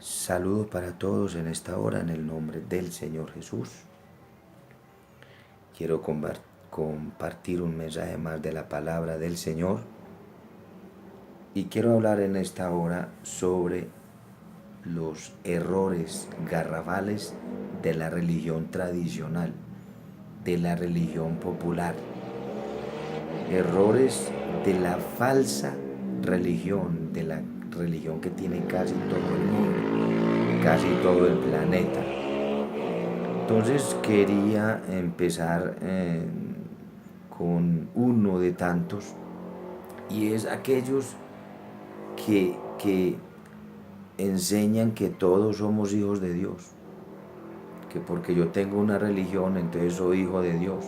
Saludos para todos en esta hora en el nombre del Señor Jesús. Quiero compartir un mensaje más de la palabra del Señor y quiero hablar en esta hora sobre los errores garrafales de la religión tradicional, de la religión popular. Errores de la falsa religión, de la religión que tiene casi todo el mundo, casi todo el planeta. Entonces quería empezar con uno de tantos, y es aquellos que enseñan que todos somos hijos de Dios, que porque yo tengo una religión entonces soy hijo de Dios.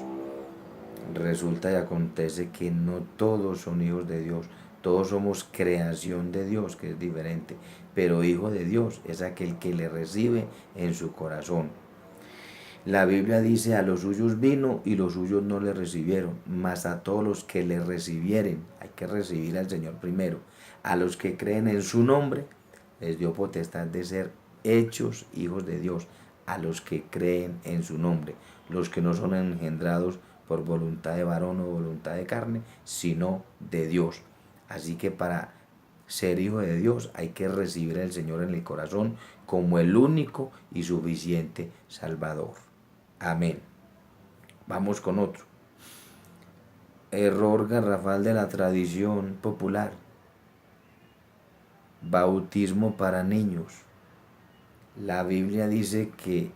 Resulta y acontece que no todos son hijos de Dios, todos somos creación de Dios, que es diferente, pero hijo de Dios es aquel que le recibe en su corazón. La Biblia dice: a los suyos vino y los suyos no le recibieron, mas a todos los que le recibieren, hay que recibir al Señor primero, a los que creen en su nombre, les dio potestad de ser hechos hijos de Dios, a los que creen en su nombre, los que no son engendrados por voluntad de varón o voluntad de carne, sino de Dios. Así que para ser hijo de Dios hay que recibir al Señor en el corazón como el único y suficiente Salvador. Amén. Vamos con otro. Error garrafal de la tradición popular. Bautismo para niños. La Biblia dice que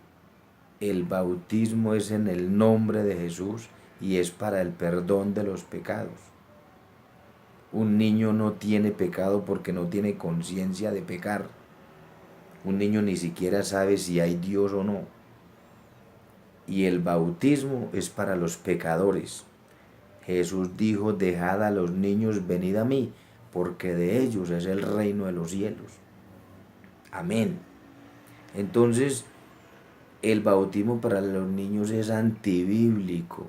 el bautismo es en el nombre de Jesús y es para el perdón de los pecados. Un niño no tiene pecado porque no tiene conciencia de pecar. Un niño ni siquiera sabe si hay Dios o no. Y el bautismo es para los pecadores. Jesús dijo: dejad a los niños, venid a mí, porque de ellos es el reino de los cielos. Amén. Entonces, el bautismo para los niños es antibíblico.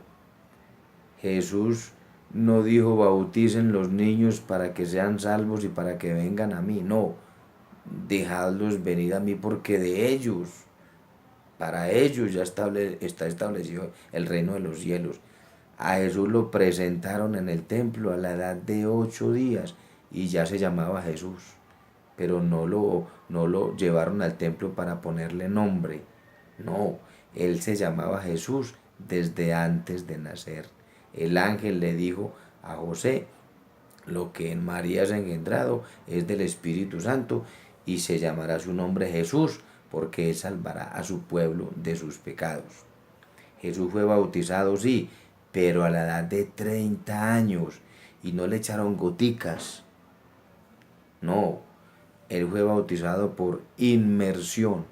Jesús no dijo: bauticen los niños para que sean salvos y para que vengan a mí. No, dejadlos venir a mí porque de ellos, para ellos ya está establecido el reino de los cielos. A Jesús lo presentaron en el templo a la edad de 8 días y ya se llamaba Jesús, pero no lo llevaron al templo para ponerle nombre. No, él se llamaba Jesús desde antes de nacer. El ángel le dijo a José: lo que en María se ha engendrado es del Espíritu Santo, y se llamará su nombre Jesús, porque él salvará a su pueblo de sus pecados. Jesús fue bautizado, sí, pero a la edad de 30 años, y no le echaron goticas. No, él fue bautizado por inmersión.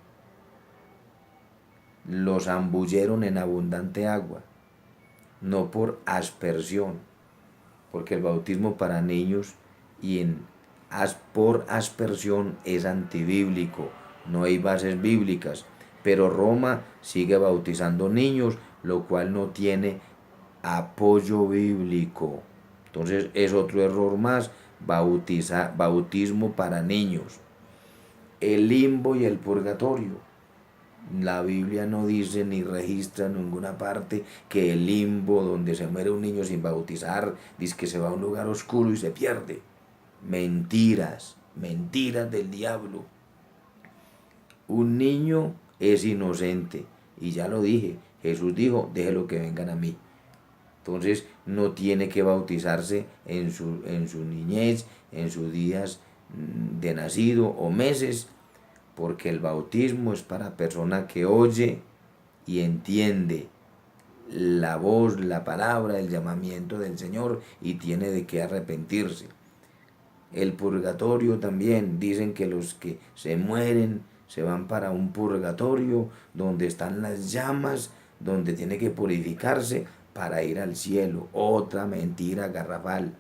Lo zambulleron en abundante agua, no por aspersión, porque el bautismo para niños y por aspersión es antibíblico, no hay bases bíblicas, pero Roma sigue bautizando niños, lo cual no tiene apoyo bíblico. Entonces es otro error más, bautismo para niños. El limbo y el purgatorio. La Biblia no dice ni registra en ninguna parte que el limbo, donde se muere un niño sin bautizar, dice que se va a un lugar oscuro y se pierde. Mentiras, mentiras del diablo. Un niño es inocente, y ya lo dije, Jesús dijo: déjelo que vengan a mí. Entonces no tiene que bautizarse en su niñez, en sus días de nacido o meses, porque el bautismo es para persona que oye y entiende la voz, la palabra, el llamamiento del Señor y tiene de qué arrepentirse. El purgatorio también, dicen que los que se mueren se van para un purgatorio donde están las llamas, donde tiene que purificarse para ir al cielo. Otra mentira garrafal.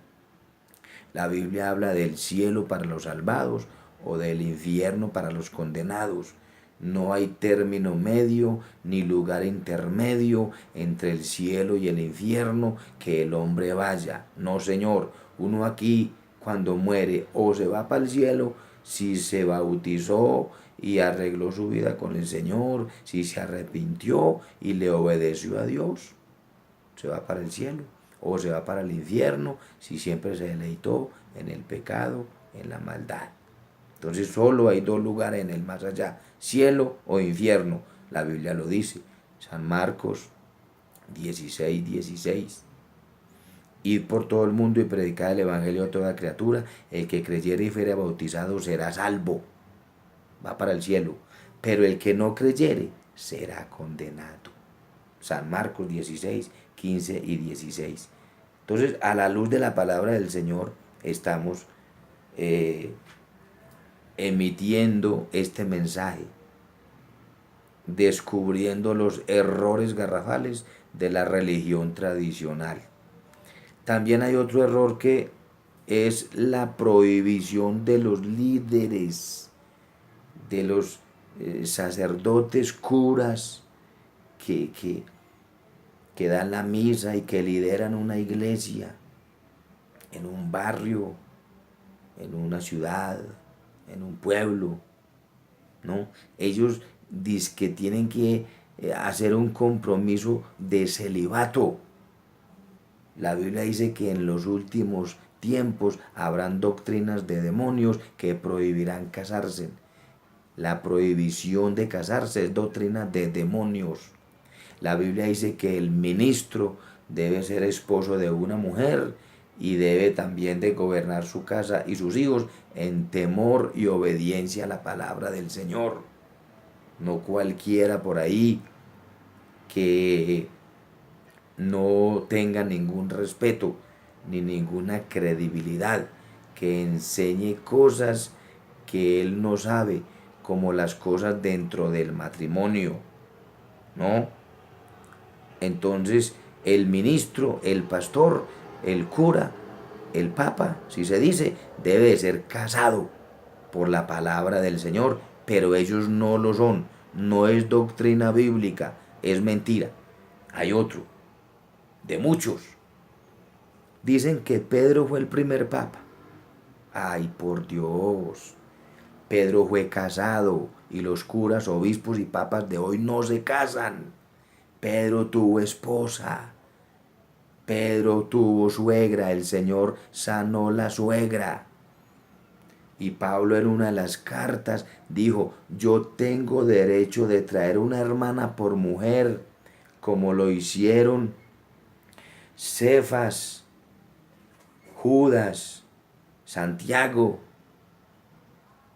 La Biblia habla del cielo para los salvados o del infierno para los condenados. No hay término medio ni lugar intermedio entre el cielo y el infierno que el hombre vaya. No, señor. Uno aquí, cuando muere, o se va para el cielo si se bautizó y arregló su vida con el Señor, si se arrepintió y le obedeció a Dios, se va para el cielo o se va para el infierno si siempre se deleitó en el pecado, en la maldad. Entonces solo hay dos lugares en el más allá, cielo o infierno. La Biblia lo dice, San Marcos 16:16. Id por todo el mundo y predicad el evangelio a toda criatura. El que creyere y fuere bautizado será salvo, va para el cielo. Pero el que no creyere será condenado. San Marcos 16:15 y 16. Entonces, a la luz de la palabra del Señor, estamos emitiendo este mensaje, descubriendo los errores garrafales de la religión tradicional. También hay otro error que es la prohibición de los líderes, de los sacerdotes, curas, que dan la misa y que lideran una iglesia en un barrio, en una ciudad, en un pueblo, ¿no? Ellos dicen que tienen que hacer un compromiso de celibato. La Biblia dice que en los últimos tiempos habrán doctrinas de demonios que prohibirán casarse. La prohibición de casarse es doctrina de demonios. La Biblia dice que el ministro debe ser esposo de una mujer y debe también de gobernar su casa y sus hijos en temor y obediencia a la palabra del Señor. No cualquiera por ahí que no tenga ningún respeto ni ninguna credibilidad, que enseñe cosas que él no sabe, como las cosas dentro del matrimonio, ¿no? Entonces, el ministro, el pastor, el cura, el papa, si se dice, debe ser casado por la palabra del Señor, pero ellos no lo son. No es doctrina bíblica, es mentira. Hay otro, de muchos. Dicen que Pedro fue el primer papa. Ay, por Dios. Pedro fue casado y los curas, obispos y papas de hoy no se casan. Pedro tuvo esposa. Pedro tuvo suegra. El Señor sanó la suegra. Y Pablo en una de las cartas dijo, yo tengo derecho de traer una hermana por mujer, como lo hicieron Cefas, Judas, Santiago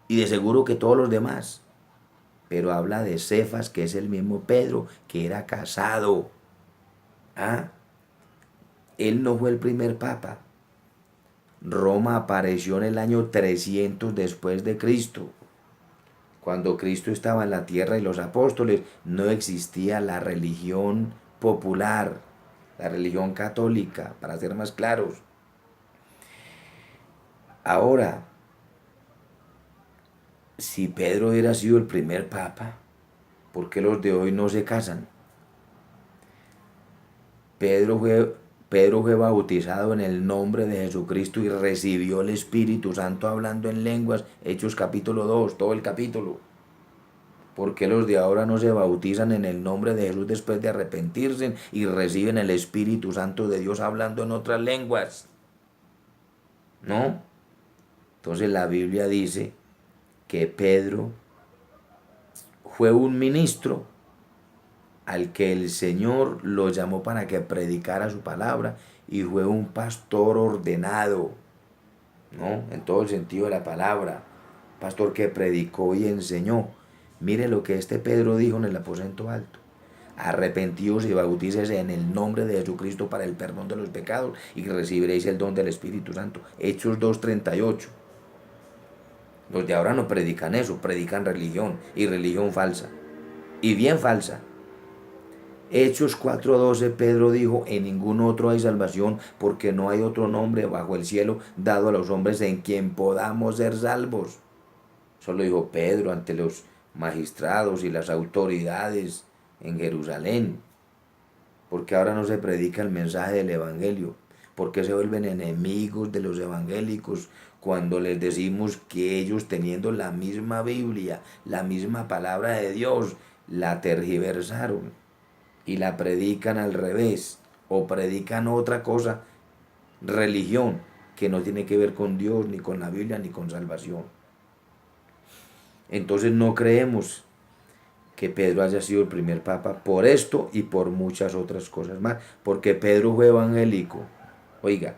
y de seguro que todos los demás. Pero habla de Cefas, que es el mismo Pedro, que era casado. ¿Ah? Él no fue el primer papa. Roma apareció en el año 300 después de Cristo. Cuando Cristo estaba en la tierra y los apóstoles, no existía la religión popular, la religión católica, para ser más claros. Ahora, si Pedro hubiera sido el primer papa, ¿por qué los de hoy no se casan? Pedro fue bautizado en el nombre de Jesucristo y recibió el Espíritu Santo hablando en lenguas, Hechos capítulo 2, todo el capítulo. ¿Por qué los de ahora no se bautizan en el nombre de Jesús después de arrepentirse y reciben el Espíritu Santo de Dios hablando en otras lenguas? ¿No? Entonces la Biblia dice que Pedro fue un ministro al que el Señor lo llamó para que predicara su palabra y fue un pastor ordenado, ¿no? En todo el sentido de la palabra, pastor que predicó y enseñó. Mire lo que este Pedro dijo en el aposento alto. Arrepentíos y bautícese en el nombre de Jesucristo para el perdón de los pecados y recibiréis el don del Espíritu Santo. Hechos 2:38. Los de ahora no predican eso, predican religión y religión falsa. Y bien falsa. Hechos 4:12, Pedro dijo, en ningún otro hay salvación, porque no hay otro nombre bajo el cielo dado a los hombres en quien podamos ser salvos. Eso lo dijo Pedro ante los magistrados y las autoridades en Jerusalén. Porque ahora no se predica el mensaje del Evangelio. ¿Por qué se vuelven enemigos de los evangélicos cuando les decimos que ellos, teniendo la misma Biblia, la misma palabra de Dios, la tergiversaron y la predican al revés o predican otra cosa, religión que no tiene que ver con Dios, ni con la Biblia, ni con salvación? Entonces no creemos que Pedro haya sido el primer papa por esto y por muchas otras cosas más, porque Pedro fue evangélico, oiga,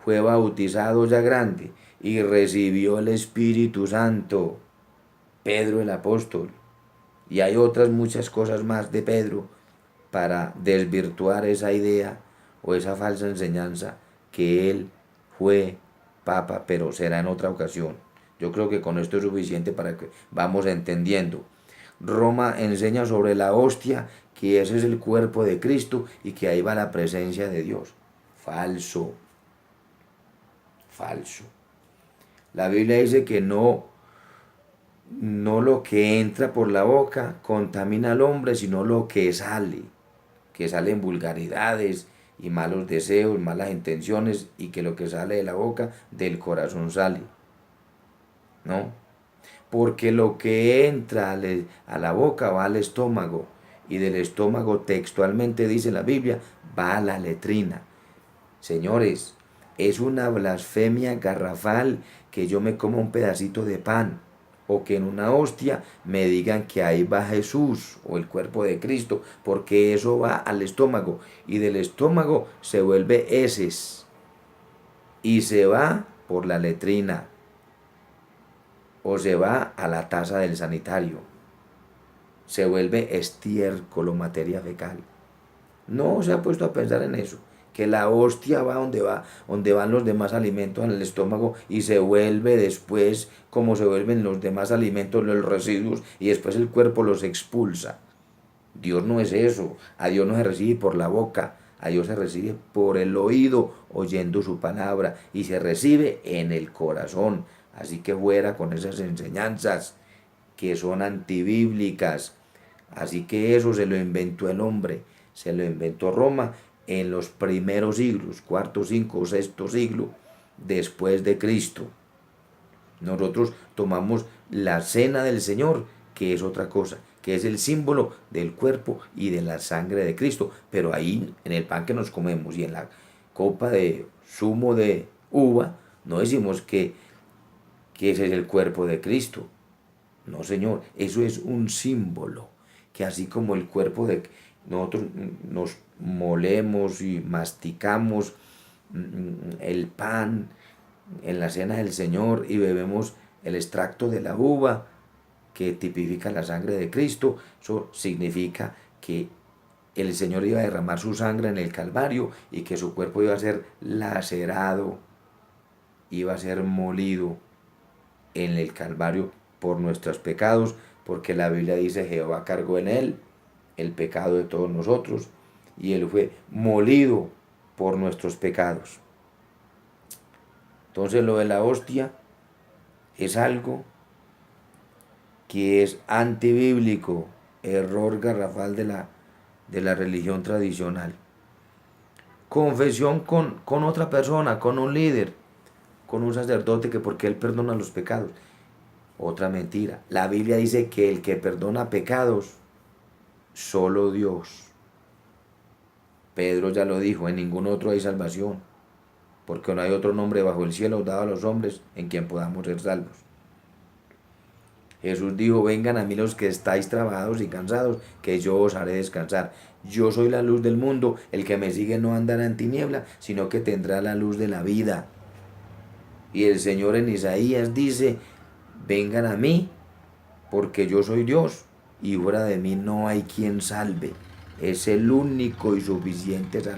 fue bautizado ya grande y recibió el Espíritu Santo, Pedro el apóstol, y hay otras muchas cosas más de Pedro para desvirtuar esa idea o esa falsa enseñanza que él fue papa, pero será en otra ocasión. Yo creo que con esto es suficiente para que vamos entendiendo. Roma enseña sobre la hostia, que ese es el cuerpo de Cristo y que ahí va la presencia de Dios. Falso, falso. La Biblia dice que no lo que entra por la boca contamina al hombre, sino lo que salen vulgaridades y malos deseos, malas intenciones, y que lo que sale de la boca, del corazón sale, ¿no? Porque lo que entra a la boca va al estómago, y del estómago, textualmente dice la Biblia, va a la letrina. Señores, es una blasfemia garrafal que yo me coma un pedacito de pan o que en una hostia me digan que ahí va Jesús o el cuerpo de Cristo, porque eso va al estómago y del estómago se vuelve heces y se va por la letrina o se va a la taza del sanitario, se vuelve estiércol o materia fecal. No se ha puesto a pensar en eso, que la hostia donde van los demás alimentos en el estómago y se vuelve después como se vuelven los demás alimentos, los residuos, y después el cuerpo los expulsa. Dios no es eso. A Dios no se recibe por la boca, a Dios se recibe por el oído, oyendo su palabra, y se recibe en el corazón. Así que fuera con esas enseñanzas que son antibíblicas. Así que eso se lo inventó el hombre, se lo inventó Roma en los primeros siglos, cuarto, cinco, sexto siglo después de Cristo. Nosotros tomamos la cena del Señor, que es otra cosa, que es el símbolo del cuerpo y de la sangre de Cristo. Pero ahí, en el pan que nos comemos y en la copa de zumo de uva, no decimos que ese es el cuerpo de Cristo. No, Señor, eso es un símbolo, que así como el cuerpo de nosotros nos molemos y masticamos el pan en la cena del Señor y bebemos el extracto de la uva que tipifica la sangre de Cristo, eso significa que el Señor iba a derramar su sangre en el Calvario y que su cuerpo iba a ser lacerado, iba a ser molido en el Calvario por nuestros pecados, porque la Biblia dice: Jehová cargó en él el pecado de todos nosotros, y él fue molido por nuestros pecados. Entonces lo de la hostia es algo que es antibíblico, error garrafal de la religión tradicional. Confesión con otra persona, con un líder, con un sacerdote, que porque él perdona los pecados. Otra mentira. La Biblia dice que el que perdona pecados, solo Dios. Pedro ya lo dijo: en ningún otro hay salvación, porque no hay otro nombre bajo el cielo dado a los hombres en quien podamos ser salvos. Jesús dijo: vengan a mí los que estáis trabajados y cansados, que yo os haré descansar. Yo soy la luz del mundo, el que me sigue no andará en tiniebla, sino que tendrá la luz de la vida. Y el Señor en Isaías dice: vengan a mí, porque yo soy Dios, y fuera de mí no hay quien salve. Es el único y suficiente salvador.